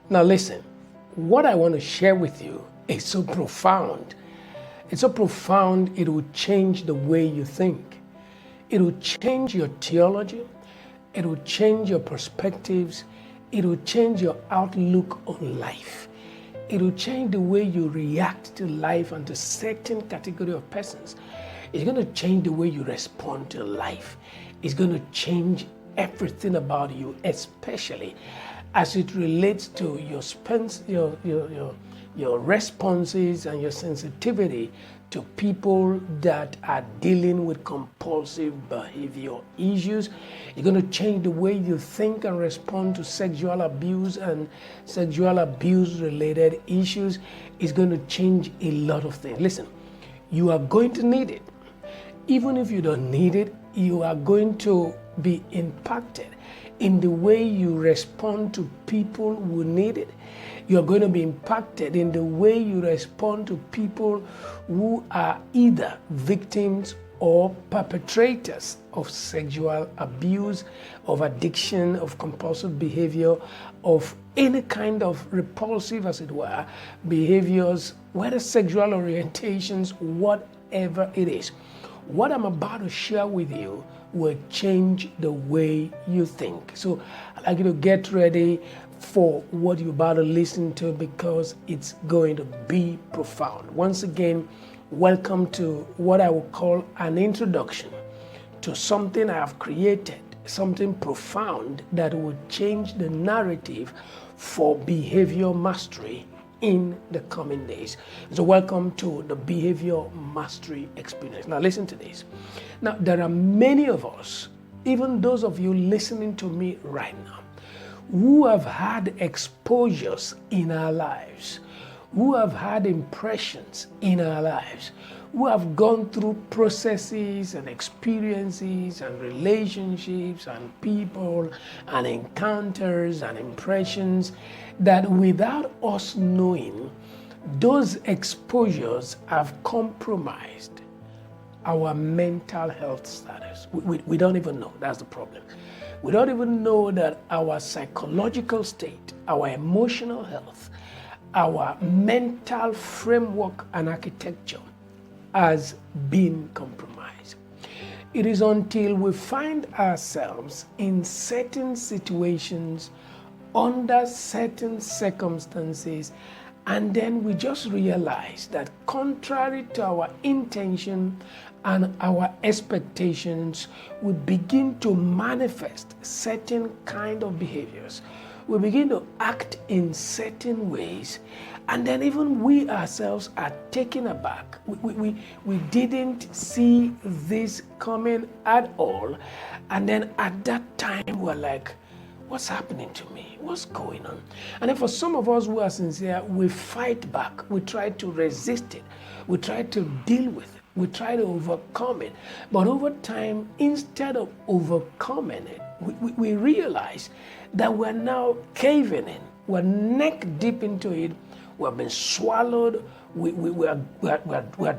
Now listen, what I want to share with you is so profound. It's so profound, it will change the way you think. It will change your theology. It will change your perspectives. It will change your outlook on life. It will change the way you react to life and to certain category of persons. It's going to change the way you respond to life. It's going to change everything about you, especially as it relates to your responses and your sensitivity to people that are dealing with compulsive behavior issues. It's going to change the way you think and respond to sexual abuse and sexual abuse related issues. It's going to change a lot of things. Listen, you are going to need it. Even if you don't need it, you are going to be impacted in the way you respond to people who need it. You're going to be impacted in the way you respond to people who are either victims or perpetrators of sexual abuse, of addiction, of compulsive behavior, of any kind of repulsive, as it were, behaviors, whether sexual orientations, whatever it is. What I'm about to share with you will change the way you think. So I'd like you to get ready for what you're about to listen to, because it's going to be profound. Once again, welcome to what I will call an introduction to something I have created, something profound that will change the narrative for behavior mastery in the coming days. So welcome to the behavior mastery experience. Now listen to this. Now there are many of us, even those of you listening to me right now, who have had exposures in our lives, who have had impressions in our lives, who have gone through processes and experiences and relationships and people and encounters and impressions that without us knowing, those exposures have compromised our mental health status. We don't even know. That's the problem. We don't even know that our psychological state, our emotional health, our mental framework and architecture has been compromised. It is until we find ourselves in certain situations, under certain circumstances, and then we just realize that contrary to our intention and our expectations, we begin to manifest certain kind of behaviors. We begin to act in certain ways, and then even we ourselves are taken aback. We didn't see this coming at all, and then at that time we're like, what's happening to me? What's going on? And then for some of us who are sincere, we fight back. We try to resist it. We try to deal with it. We try to overcome it. But over time, instead of overcoming it, we realize that we're now caving in. We're neck deep into it. We've been swallowed. We're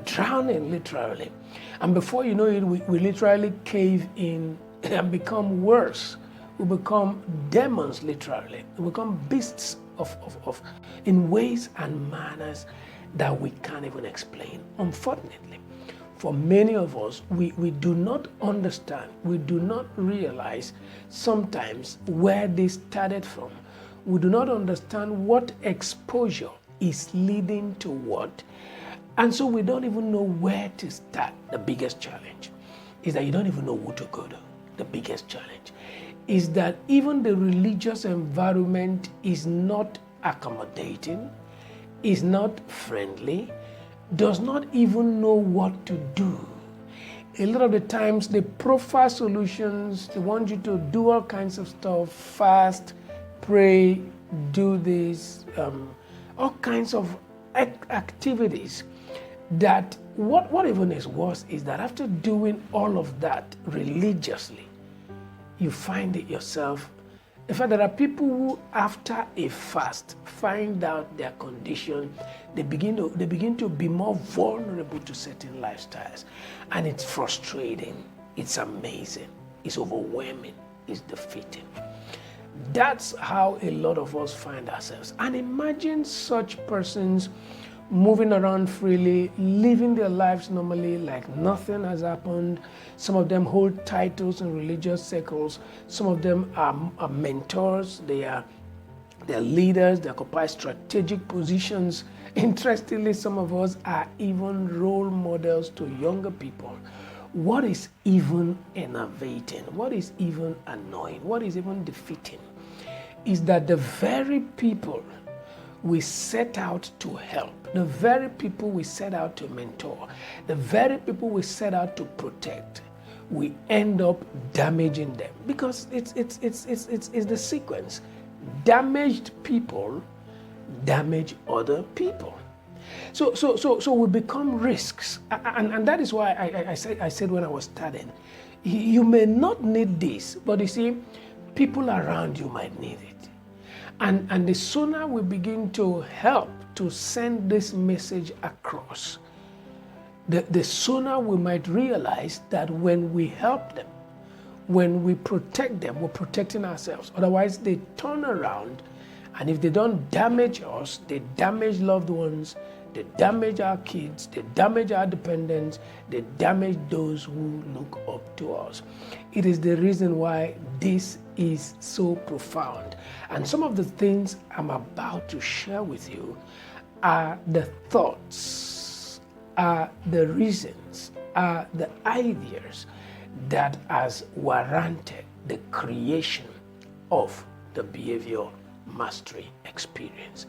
drowning, literally. And before you know it, we literally cave in and become worse. We become demons, literally. We become beasts in ways and manners that we can't even explain. Unfortunately, for many of us, we do not understand, we do not realize sometimes where this started from. We do not understand what exposure is leading to what. And so we don't even know where to start. The biggest challenge is that you don't even know who to go to. The biggest challenge is that even the religious environment is not accommodating, is not friendly, does not even know what to do. A lot of the times they proffer solutions, they want you to do all kinds of stuff, fast, pray, do this, all kinds of activities that what even is worse is that after doing all of that religiously, you find it yourself. In fact, there are people who, after a fast, find out their condition. They begin to be more vulnerable to certain lifestyles, and it's frustrating. It's amazing. It's overwhelming. It's defeating. That's how a lot of us find ourselves. And imagine such persons moving around freely, living their lives normally like nothing has happened. Some of them hold titles in religious circles. Some of them are mentors. They're leaders. They occupy strategic positions. Interestingly, some of us are even role models to younger people. What is even enervating, what is even annoying, what is even defeating is that the very people we set out to help, the very people we set out to mentor, the very people we set out to protect, we end up damaging them, because it's the sequence. Damaged people damage other people. So we become risks, and that is why I said when I was starting, you may not need this, but you see, people around you might need it. And the sooner we begin to help to send this message across, the sooner we might realize that when we help them, when we protect them, we're protecting ourselves. Otherwise, they turn around, and if they don't damage us, they damage loved ones, they damage our kids, they damage our dependents, they damage those who look up to us. It is the reason why this is so profound. And some of the things I'm about to share with you are the thoughts, are the reasons, are the ideas that has warranted the creation of the behavior mastery experience.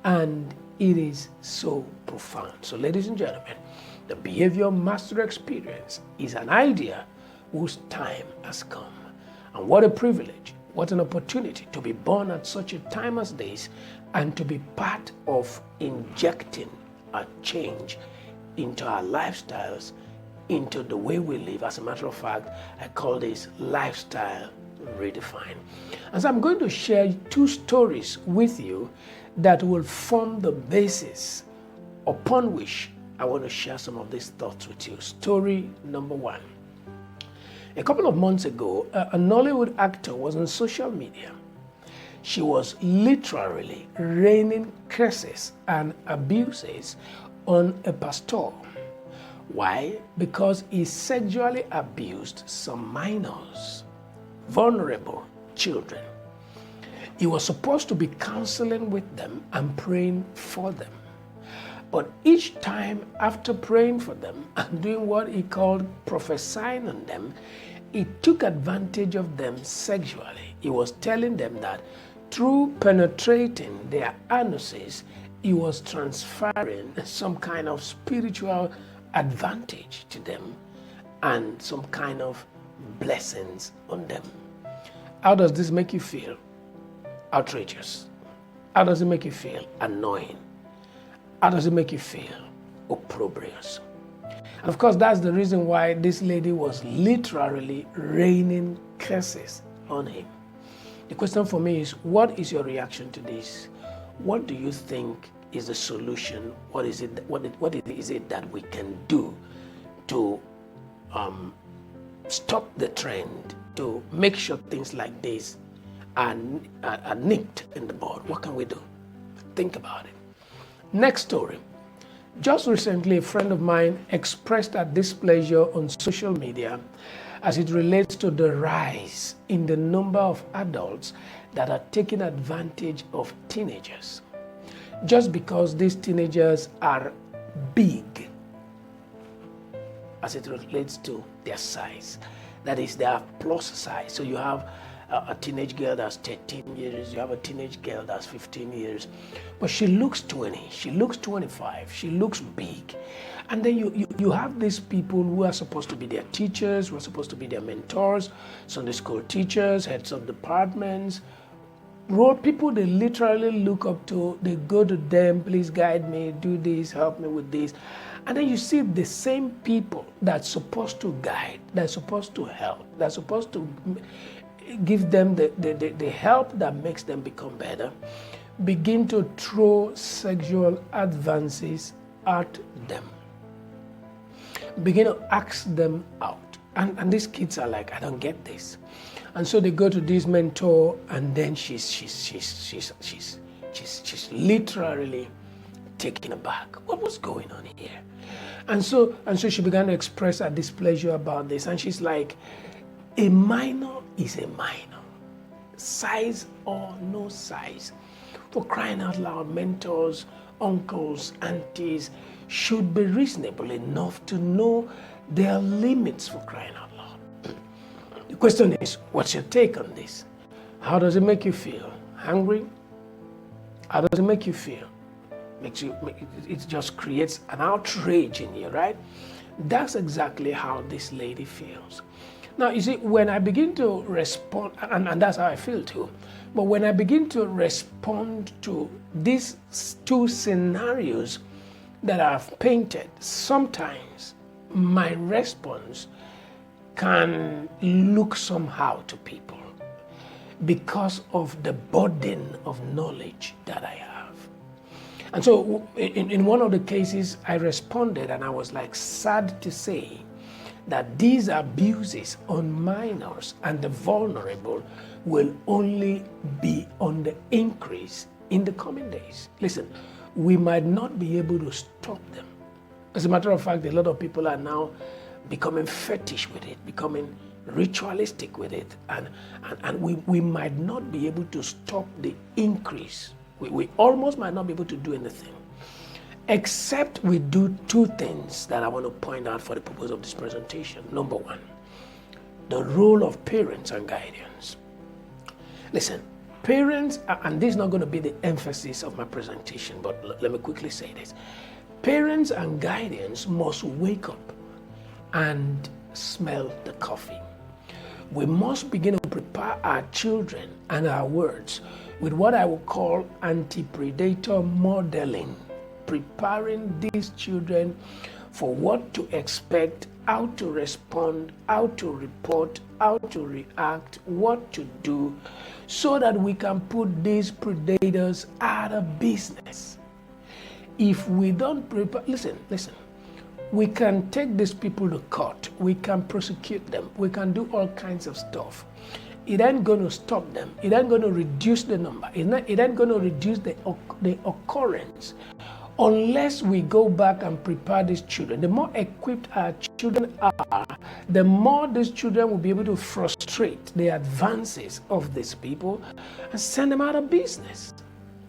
And it is so profound. So ladies and gentlemen, the behavior mastery experience is an idea whose time has come. And what a privilege, what an opportunity to be born at such a time as this, and to be part of injecting a change into our lifestyles, into the way we live. As a matter of fact, I call this lifestyle redefined. And so I'm going to share two stories with you that will form the basis upon which I want to share some of these thoughts with you. Story number one. A couple of months ago, a Nollywood actor was on social media. She was literally raining curses and abuses on a pastor. Why? Because he sexually abused some minors, vulnerable children. He was supposed to be counseling with them and praying for them. But each time after praying for them and doing what he called prophesying on them, he took advantage of them sexually. He was telling them that through penetrating their anuses, he was transferring some kind of spiritual advantage to them and some kind of blessings on them. How does this make you feel? Outrageous. How does it make you feel? Annoying. How does it make you feel? Opprobrious. And of course, that's the reason why this lady was literally raining curses on him. The question for me is, what is your reaction to this? What do you think is the solution? What is it that we can do to stop the trend, to make sure things like this are nipped in the bud? What can we do? Think about it. Next story. Just recently, a friend of mine expressed her displeasure on social media as it relates to the rise in the number of adults that are taking advantage of teenagers. Just because these teenagers are big as it relates to their size. That is, they have plus size. So you have a teenage girl that's 13 years, you have a teenage girl that's 15 years, but she looks 20, she looks 25, she looks big. And then you have these people who are supposed to be their teachers, who are supposed to be their mentors, Sunday school teachers, heads of departments, people they literally look up to. They go to them, please guide me, do this, help me with this. And then you see the same people that's supposed to guide, that's supposed to help, that's supposed to give them the help that makes them become better, begin to throw sexual advances at them. Begin to ask them out. And these kids are like, I don't get this. And so they go to this mentor, and then she's literally taken aback. What was going on here? And so she began to express her displeasure about this. And she's like, a minor is a minor. Size or no size. For crying out loud, mentors, uncles, aunties should be reasonable enough to know their limits, for crying out loud. The question is, what's your take on this? How does it make you feel? Angry? How does it make you feel? It just creates an outrage in you, right? That's exactly how this lady feels. Now, you see, when I begin to respond, and that's how I feel too, but when I begin to respond to these two scenarios that I've painted, sometimes my response can look somehow to people because of the burden of knowledge that I have. And so in one of the cases, I responded, and I was like sad to say that these abuses on minors and the vulnerable will only be on the increase in the coming days. Listen, we might not be able to stop them. As a matter of fact, a lot of people are now becoming fetish with it, becoming ritualistic with it, and we might not be able to stop the increase. We almost might not be able to do anything, except we do two things that I want to point out for the purpose of this presentation. Number one, the role of parents and guardians. Listen, parents, and this is not going to be the emphasis of my presentation, but let me quickly say this. Parents and guardians must wake up and smell the coffee. We must begin to prepare our children and our words with what I would call anti-predator modeling, preparing these children for what to expect, how to respond, how to report, how to react, what to do, so that we can put these predators out of business. If we don't prepare, listen, we can take these people to court, we can prosecute them, we can do all kinds of stuff. It ain't going to stop them. It ain't going to reduce the number. It ain't going to reduce the occurrence unless we go back and prepare these children. The more equipped our children are, the more these children will be able to frustrate the advances of these people and send them out of business.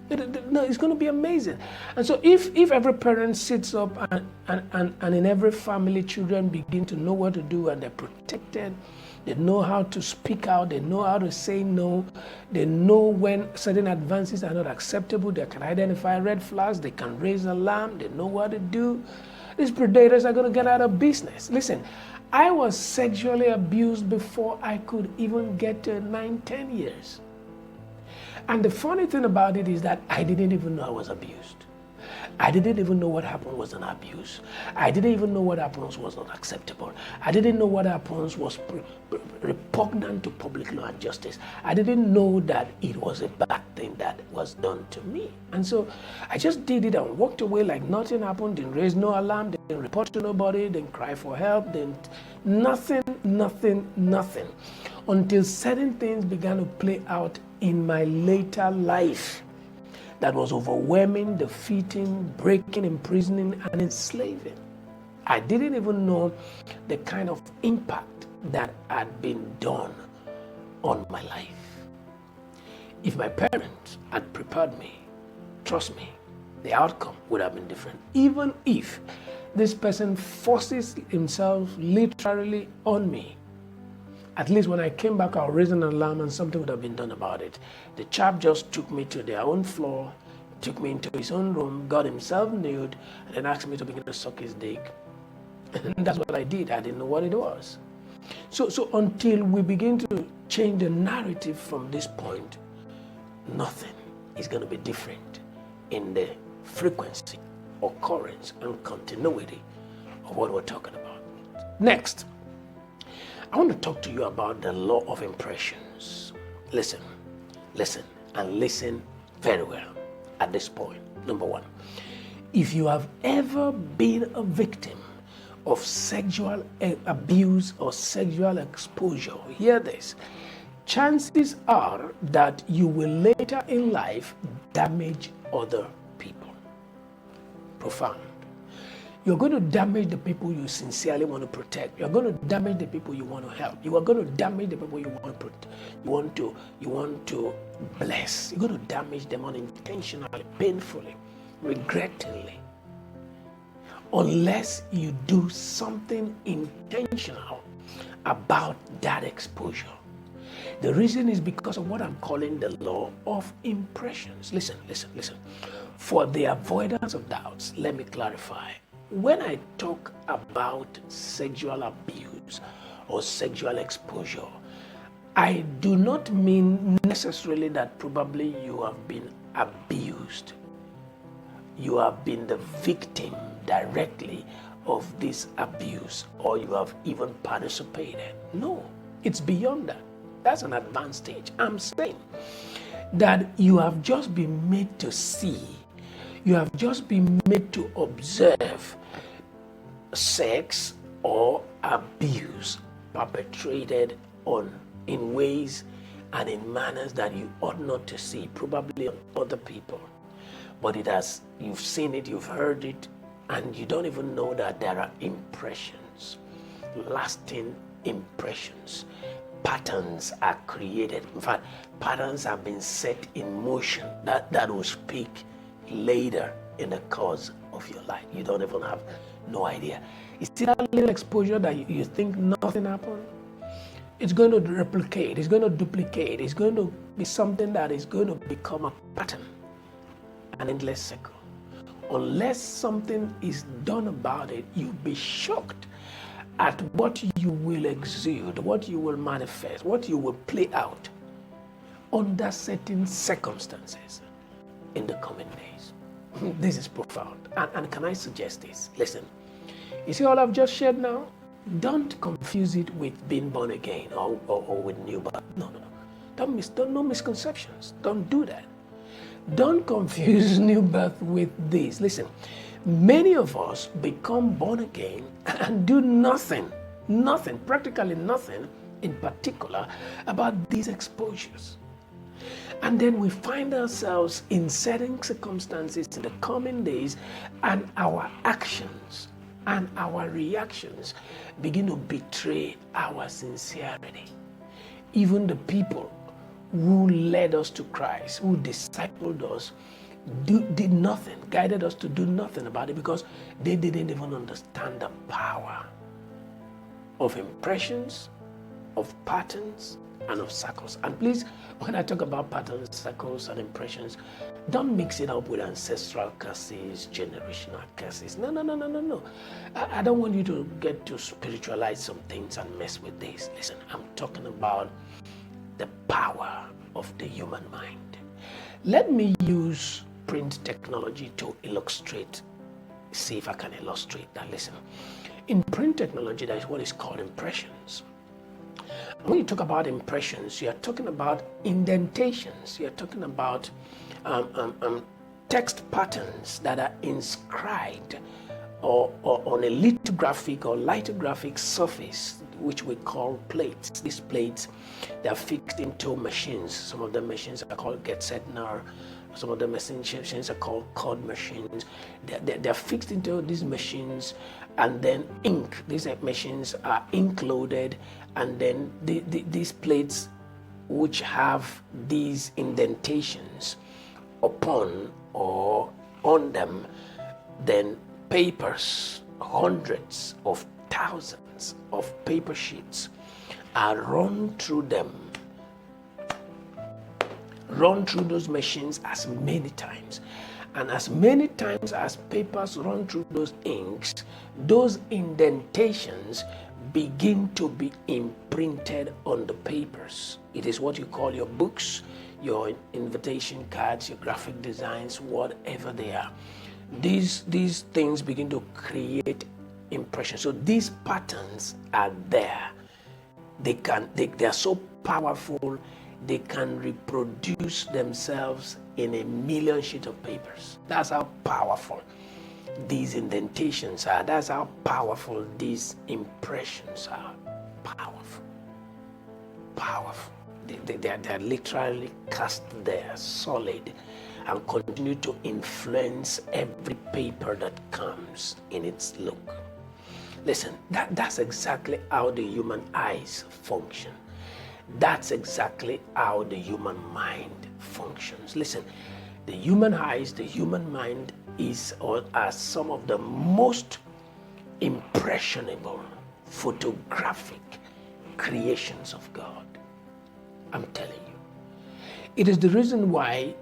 It's going to be amazing. And so if every parent sits up and in every family, children begin to know what to do and they're protected, they know how to speak out, they know how to say no, they know when certain advances are not acceptable, they can identify red flags, they can raise an alarm, they know what to do. These predators are going to get out of business. Listen, I was sexually abused before I could even get to 9-10 years. And the funny thing about it is that I didn't even know I was abused. I didn't even know what happened was an abuse. I didn't even know what happened was not acceptable. I didn't know what happened was repugnant to public law and justice. I didn't know that it was a bad thing that was done to me. And so I just did it and walked away like nothing happened, didn't raise no alarm, didn't report to nobody, didn't cry for help, nothing, until certain things began to play out in my later life that was overwhelming, defeating, breaking, imprisoning, and enslaving. I didn't even know the kind of impact that had been done on my life. If my parents had prepared me, trust me, the outcome would have been different. Even if this person forces himself literally on me, at least when I came back, I raised an alarm and something would have been done about it. The chap just took me to their own floor, took me into his own room, got himself nude, and then asked me to begin to suck his dick. And that's what I did. I didn't know what it was. So until we begin to change the narrative from this point, nothing is going to be different in the frequency, occurrence, and continuity of what we're talking about. Next, I want to talk to you about the law of impressions. Listen, and listen very well at this point. Number one, if you have ever been a victim of sexual abuse or sexual exposure, hear this, chances are that you will later in life damage other people. Profound. You're going to damage the people you sincerely want to protect. You're going to damage the people you want to help. You are going to damage the people you want to bless. You're going to damage them unintentionally, painfully, regrettingly, unless you do something intentional about that exposure. The reason is because of what I'm calling the law of impressions. Listen. For the avoidance of doubts, let me clarify. When I talk about sexual abuse or sexual exposure, I do not mean necessarily that probably you have been abused. You have been the victim directly of this abuse, or you have even participated. No, it's beyond that. That's an advanced stage. I'm saying that you have just been made to see, you have just been made to observe sex or abuse perpetrated in ways and in manners that you ought not to see, probably on other people. But you've seen it, you've heard it, and you don't even know that there are impressions, lasting impressions. Patterns are created. In fact, patterns have been set in motion that will speak later in the course of your life. You don't even have no idea. It's still that little exposure that you think nothing happened. It's going to replicate, it's going to duplicate, it's going to be something that is going to become a pattern, an endless cycle. Unless something is done about it, you'll be shocked at what you will exude, what you will manifest, what you will play out under certain circumstances in the coming days. This is profound. And can I suggest this? Listen, you see all I've just shared now? Don't confuse it with being born again or with new birth. No. No misconceptions. Don't do that. Don't confuse new birth with this. Listen, many of us become born again and do nothing, practically nothing in particular about these exposures. And then we find ourselves in certain circumstances in the coming days, and our actions and our reactions begin to betray our sincerity. Even the people who led us to Christ, who discipled us, did nothing, guided us to do nothing about it because they didn't even understand the power of impressions, of patterns, and of circles. And please, when I talk about patterns, circles, and impressions, don't mix it up with ancestral curses, generational curses. No. I don't want you to get to spiritualize some things and mess with this. Listen, I'm talking about the power of the human mind. Let me use print technology to illustrate, see if I can illustrate that. Listen, in print technology, there is what is called impressions. When you talk about impressions, you are talking about indentations. You are talking about text patterns that are inscribed or on a lithographic or lithographic surface, which we call plates. These plates, they are fixed into machines. Some of the machines are called Getsetner. Some of the machines are called code machines. They're fixed into these machines, and then ink. These machines are ink loaded, and then these plates, which have these indentations upon or on them, then papers, hundreds of thousands of paper sheets are run through those machines as many times. And as many times as papers run through those inks, those indentations begin to be imprinted on the papers. It is what you call your books, your invitation cards, your graphic designs, whatever they are. These things begin to create impressions. So these patterns are there. They are so powerful, they can reproduce themselves in 1,000,000 sheets of papers. That's how powerful these indentations are. That's how powerful these impressions are. Powerful. they're literally cast there, solid, and continue to influence every paper that comes in its look. Listen, that's exactly how the human eyes function. That's exactly how the human mind functions. Listen, the human eyes, the human mind are some of the most impressionable, photographic creations of God. I'm telling you. It is the reason why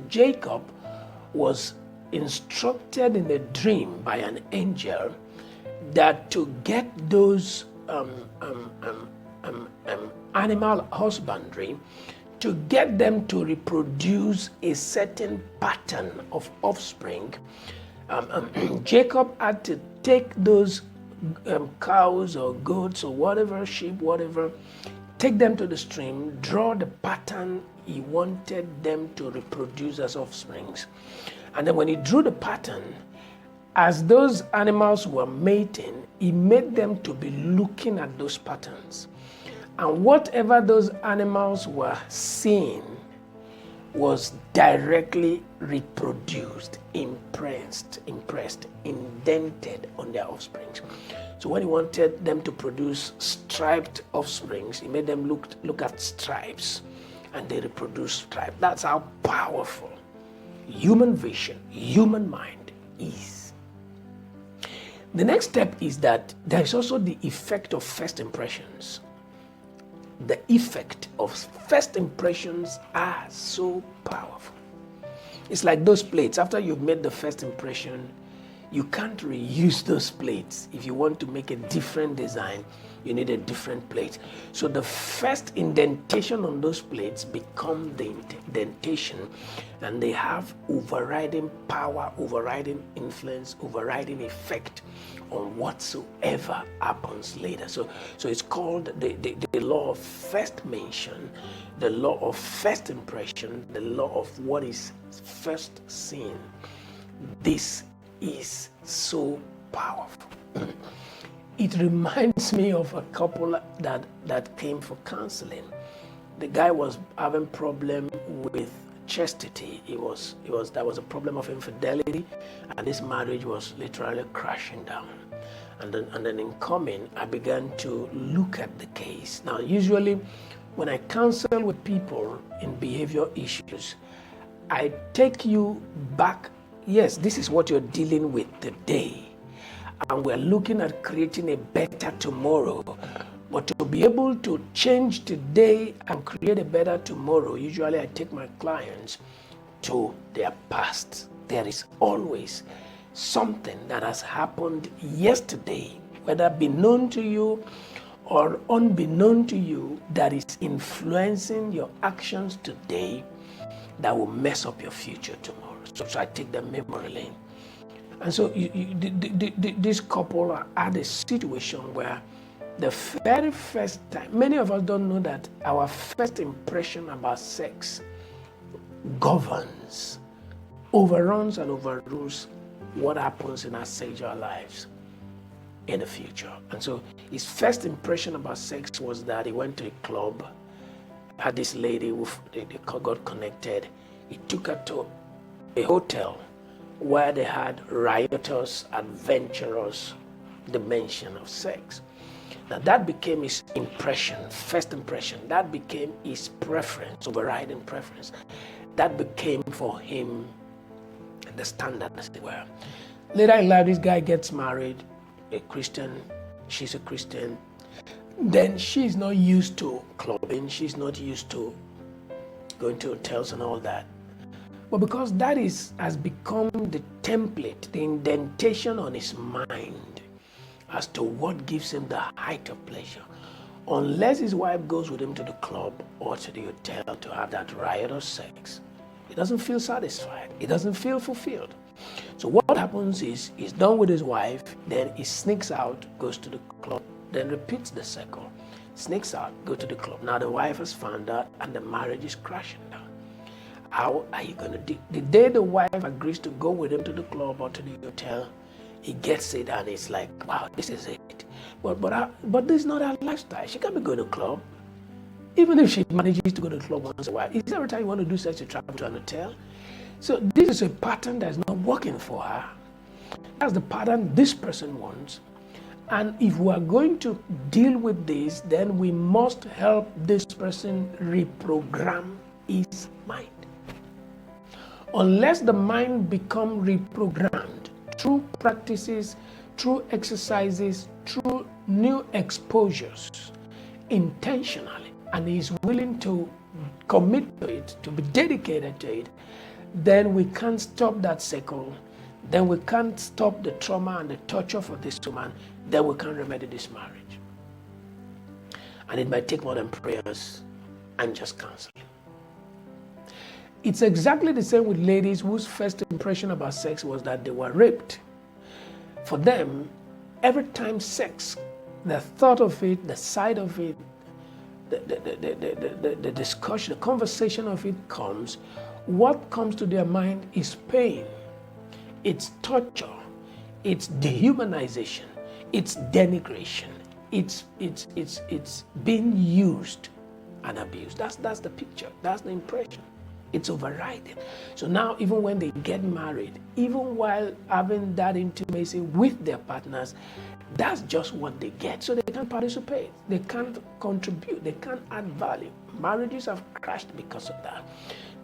Jacob was instructed in a dream by an angel that to get those animal husbandry, to get them to reproduce a certain pattern of offspring, Jacob had to take those cows or goats or whatever, sheep, whatever, take them to the stream, draw the pattern he wanted them to reproduce as offsprings. And then when he drew the pattern, as those animals were mating, he made them to be looking at those patterns. And whatever those animals were seeing was directly reproduced, impressed, indented on their offsprings. So when he wanted them to produce striped offsprings, he made them look at stripes, and they reproduced stripes. That's how powerful human vision, human mind is. The next step is that there is also the effect of first impressions. The effect of first impressions are so powerful. It's like those plates. After you've made the first impression, you can't reuse those plates. If you want to make a different design, you need a different plate. So the first indentation on those plates become the indentation, and they have overriding power, overriding influence, overriding effect on whatsoever happens later. So it's called the law of first mention, the law of first impression, the law of what is first seen. This is so powerful. It reminds me of a couple that came for counseling. The guy was having problem with chastity. There was a problem of infidelity, and his marriage was literally crashing down. And then in coming, I began to look at the case. Now, usually when I counsel with people in behavior issues, I take you back. Yes, this is what you're dealing with today, and we're looking at creating a better tomorrow. But to be able to change today and create a better tomorrow, usually I take my clients to their past. There is always something that has happened yesterday, whether beknown to you or unbeknown to you, that is influencing your actions today that will mess up your future tomorrow. So I take the memory lane. And so this couple had a situation where the very first time, many of us don't know that our first impression about sex governs, overruns and overrules what happens in our sexual lives in the future. And so his first impression about sex was that he went to a club, had this lady who they got connected. He took her to a hotel where they had riotous, adventurous dimension of sex. Now that became his impression, first impression. That became his preference, overriding preference. That became for him the standard, as it were. Later in life, this guy gets married, a Christian, she's a Christian. Then she's not used to clubbing, she's not used to going to hotels and all that. But because that has become the template, the indentation on his mind as to what gives him the height of pleasure, unless his wife goes with him to the club or to the hotel to have that riotous sex, he doesn't feel satisfied. He doesn't feel fulfilled. So what happens is he's done with his wife, then he sneaks out, goes to the club, then repeats the cycle. Sneaks out, go to the club. Now the wife has found out and the marriage is crashing down. How are you going to do? The day the wife agrees to go with him to the club or to the hotel, he gets it and it's like, wow, this is it. But this is not her lifestyle. She can't be going to club. Even if she manages to go to the club once in a while, is every time you want to do sex, you travel to an hotel? So this is a pattern that's not working for her. That's the pattern this person wants. And if we are going to deal with this, then we must help this person reprogram his mind. Unless the mind become reprogrammed through practices, through exercises, through new exposures, intentionally, and is willing to commit to it, to be dedicated to it, then we can't stop that cycle. Then we can't stop the trauma and the torture for this woman. Then we can't remedy this marriage. And it might take more than prayers and just counseling. It's exactly the same with ladies whose first impression about sex was that they were raped. For them, every time sex, the thought of it, the sight of it, the discussion, the conversation of it comes, what comes to their mind is pain. It's torture, it's dehumanization, it's denigration, it's being used and abused. That's the picture, that's the impression. It's overriding. So now even when they get married, even while having that intimacy with their partners, that's just what they get. So they can't participate, they can't contribute, they can't add value. Marriages have crashed because of that.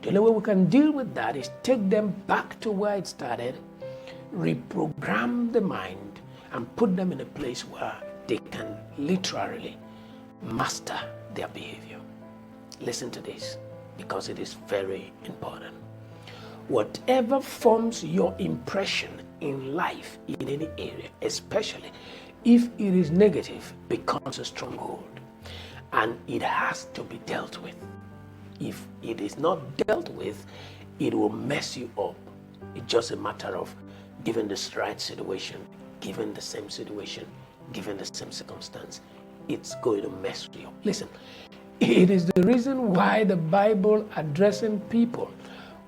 The only way we can deal with that is take them back to where it started, reprogram the mind, and put them in a place where they can literally master their behavior. Listen to this, because it is very important. Whatever forms your impression in life in any area, especially if it is negative, becomes a stronghold, and it has to be dealt with. If it is not dealt with, it will mess you up. It's just a matter of given the right situation, given the same situation, given the same circumstance, it's going to mess you up. Listen, it is the reason why the Bible, addressing people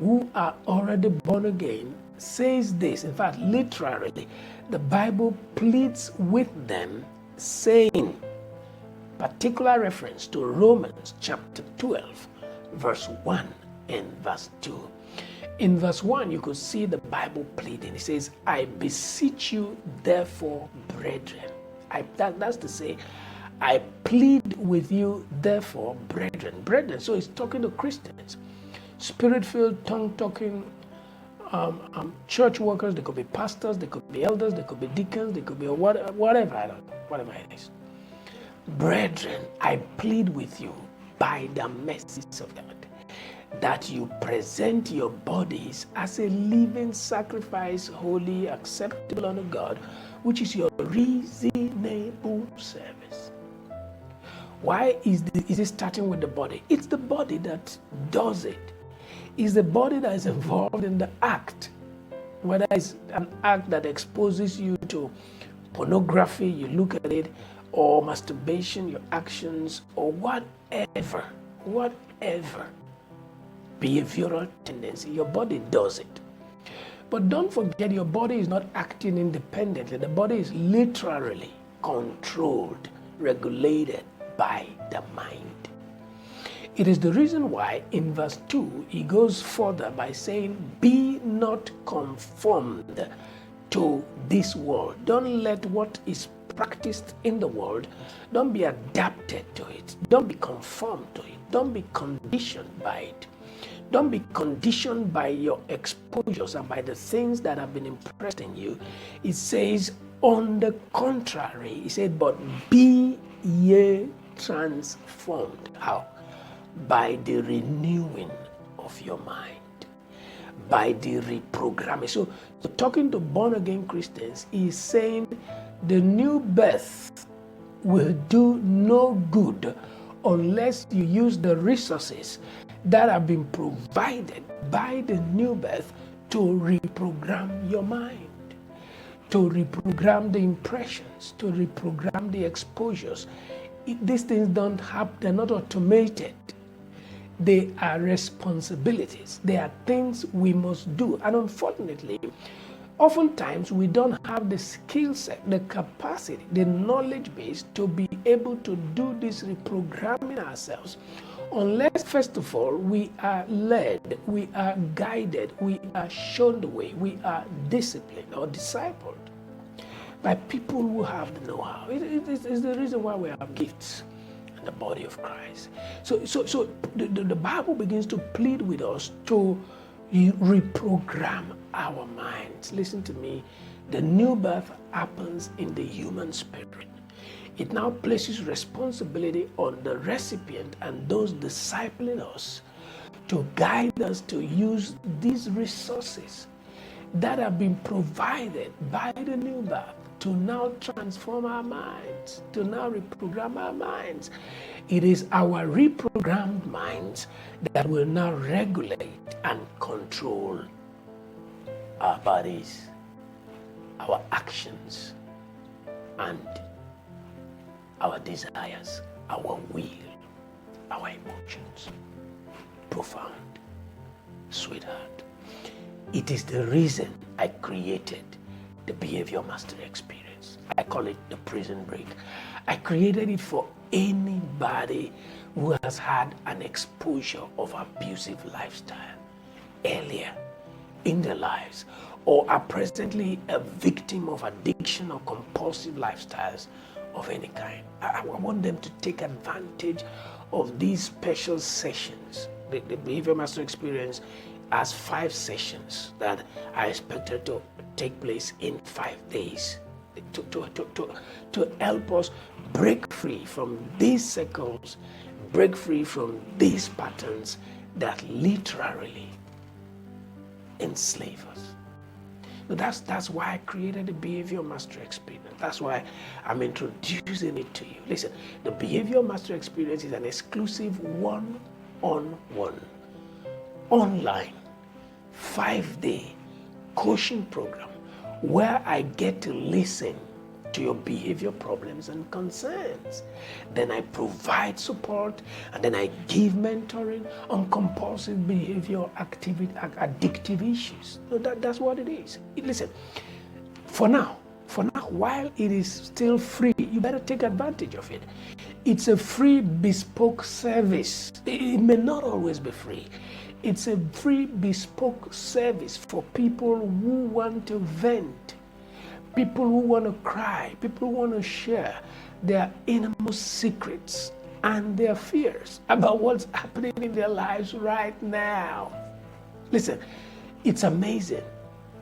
who are already born again, says this. In fact, literally, the Bible pleads with them, saying, particular reference to Romans chapter 12, verse 1 and verse 2. In verse 1, you could see the Bible pleading. It says, I beseech you, therefore, brethren. That's to say, I plead with you, therefore, brethren. Brethren, so it's talking to Christians. Spirit-filled, tongue-talking church workers. They could be pastors, they could be elders, they could be deacons, they could be whatever it is. Brethren, I plead with you by the mercies of God, that you present your bodies as a living sacrifice, holy, acceptable unto God, which is your reasonable service. Why is it starting with the body? It's the body that does it. It's the body that is involved in the act. Whether it's an act that exposes you to pornography, you look at it, or masturbation, your actions, or whatever behavioral tendency, your body does it. But don't forget, your body is not acting independently. The body is literally controlled, regulated by the mind. It is the reason why in verse 2 he goes further by saying, be not conformed to this world. Don't let what is practiced in the world, don't be adapted to it. Don't be conformed to it. Don't be conditioned by it. Don't be conditioned by your exposures and by the things that have been impressed in you. It says, on the contrary, he said, but be ye transformed. How? By the renewing of your mind. By the reprogramming. So talking to born-again Christians, he's saying the new birth will do no good unless you use the resources that have been provided by the new birth to reprogram your mind, to reprogram the impressions, to reprogram the exposures. These things don't happen, they're not automated. They are responsibilities. They are things we must do. And unfortunately, Oftentimes, we don't have the skill set, the capacity, the knowledge base to be able to do this reprogramming ourselves, unless, first of all, we are led, we are guided, we are shown the way, we are disciplined or discipled by people who have the know-how. It's the reason why we have gifts in the body of Christ. So the Bible begins to plead with us to reprogram our minds. Listen to me. The new birth happens in the human spirit. It now places responsibility on the recipient and those discipling us to guide us to use these resources that have been provided by the new birth to now transform our minds, to now reprogram our minds. It is our reprogrammed minds that will now regulate and control our bodies, our actions, and our desires, our will, our emotions. Profound, sweetheart. It is the reason I created the behavior mastery experience. I call it the prison break. I created it for anybody who has had an exposure of abusive lifestyle earlier in their lives, or are presently a victim of addiction or compulsive lifestyles of any kind. I want them to take advantage of these special sessions. The behavior mastery experience has 5 sessions that are expected to take place in 5 days to help us break free from these circles, break free from these patterns that literally enslave us. That's why I created the behavior mastery experience. That's why I'm introducing it to you. Listen, the behavior mastery experience is an exclusive one-on-one, online, 5-day coaching program where I get to listen to your behavior problems and concerns. Then I provide support, and then I give mentoring on compulsive behavior, activity, addictive issues. So that's what it is. Listen, for now, while it is still free, you better take advantage of it. It's a free bespoke service. It may not always be free. It's a free bespoke service for people who want to vent, people who want to cry, people who want to share their innermost secrets and their fears about what's happening in their lives right now. Listen, it's amazing.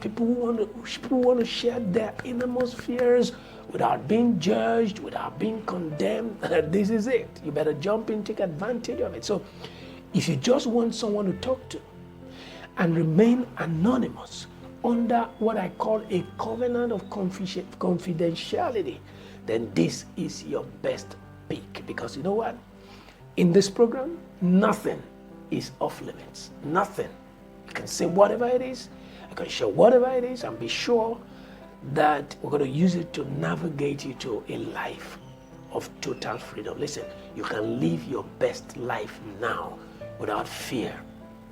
People who want to share their innermost fears without being judged, without being condemned. This is it. You better jump in, take advantage of it. So if you just want someone to talk to and remain anonymous under what I call a covenant of confidentiality, then this is your best pick. Because you know what? In this program, nothing is off limits. Nothing. You can say whatever it is. You can share whatever it is, and be sure that we're going to use it to navigate you to a life of total freedom. Listen, you can live your best life now without fear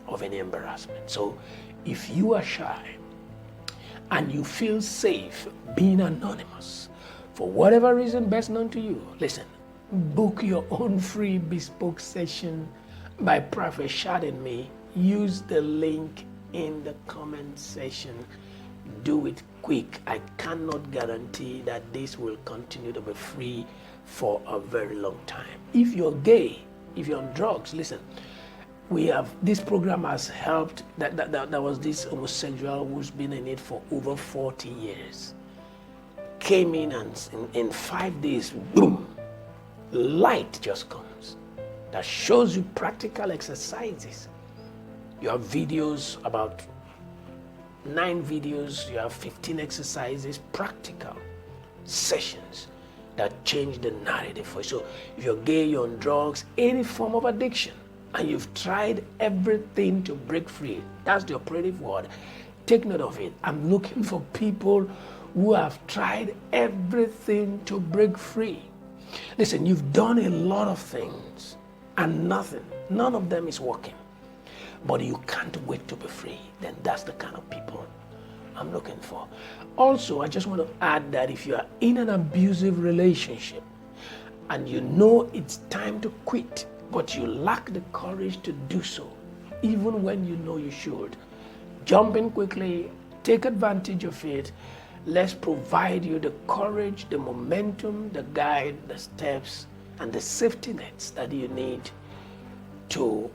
of any embarrassment. So if you are shy and you feel safe being anonymous for whatever reason best known to you, listen, book your own free bespoke session by Prophet Shad and me. Use the link in the comment section. Do it quick. I cannot guarantee that this will continue to be free for a very long time. If you're gay, if you're on drugs, listen, this program has helped. There was this homosexual who's been in it for over 40 years. Came in, and in 5 days, boom, light just comes that shows you practical exercises. You have videos, about 9 videos, you have 15 exercises, practical sessions that change the narrative for you. So if you're gay, you're on drugs, any form of addiction, and you've tried everything to break free, that's the operative word. Take note of it. I'm looking for people who have tried everything to break free. Listen, you've done a lot of things and none of them is working, but you can't wait to be free. Then that's the kind of people I'm looking for. Also, I just want to add that if you are in an abusive relationship and you know it's time to quit, but you lack the courage to do so, even when you know you should, jump in quickly, take advantage of it. Let's provide you the courage, the momentum, the guide, the steps, and the safety nets that you need to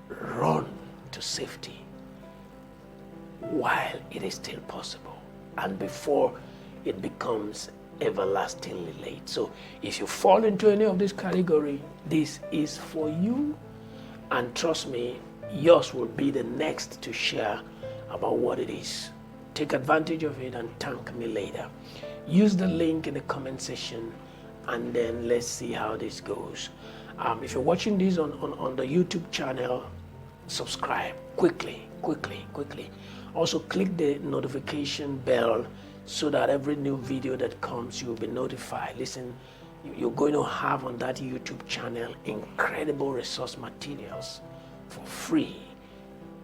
run to safety while it is still possible and before it becomes everlastingly late. So if you fall into any of this category, this is for you, and trust me, yours will be the next to share about what it is. Take advantage of it and thank me later. Use the link in the comment section, and then let's see how this goes. If you're watching this on the YouTube channel, subscribe quickly. Also click the notification bell so that every new video that comes, you'll be notified. Listen, you're going to have on that YouTube channel incredible resource materials for free.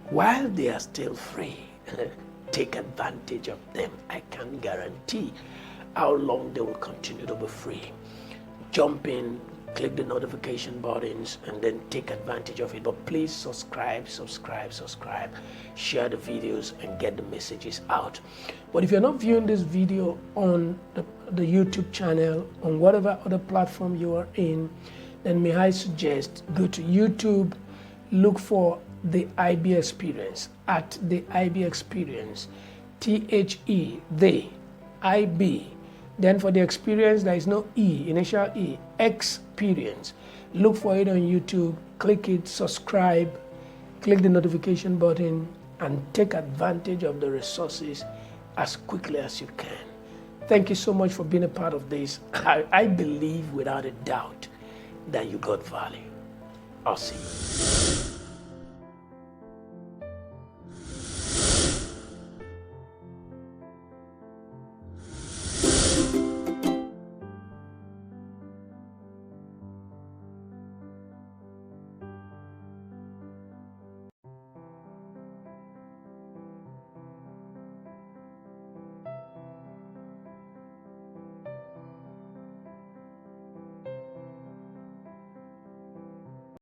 While they are still free, take advantage of them. I can't guarantee how long they will continue to be free. Jump in, click the notification buttons, and then take advantage of it. But please subscribe, share the videos, and get the messages out. But if you're not viewing this video on the YouTube channel, on whatever other platform you are in, then may I suggest go to YouTube, look for the IB Experience, at the IB Experience, THE, the IB. Then for the experience, there is no E, initial E, experience. Look for it on YouTube, click it, subscribe, click the notification button, and take advantage of the resources as quickly as you can. Thank you so much for being a part of this. I believe without a doubt that you got value. I'll see you.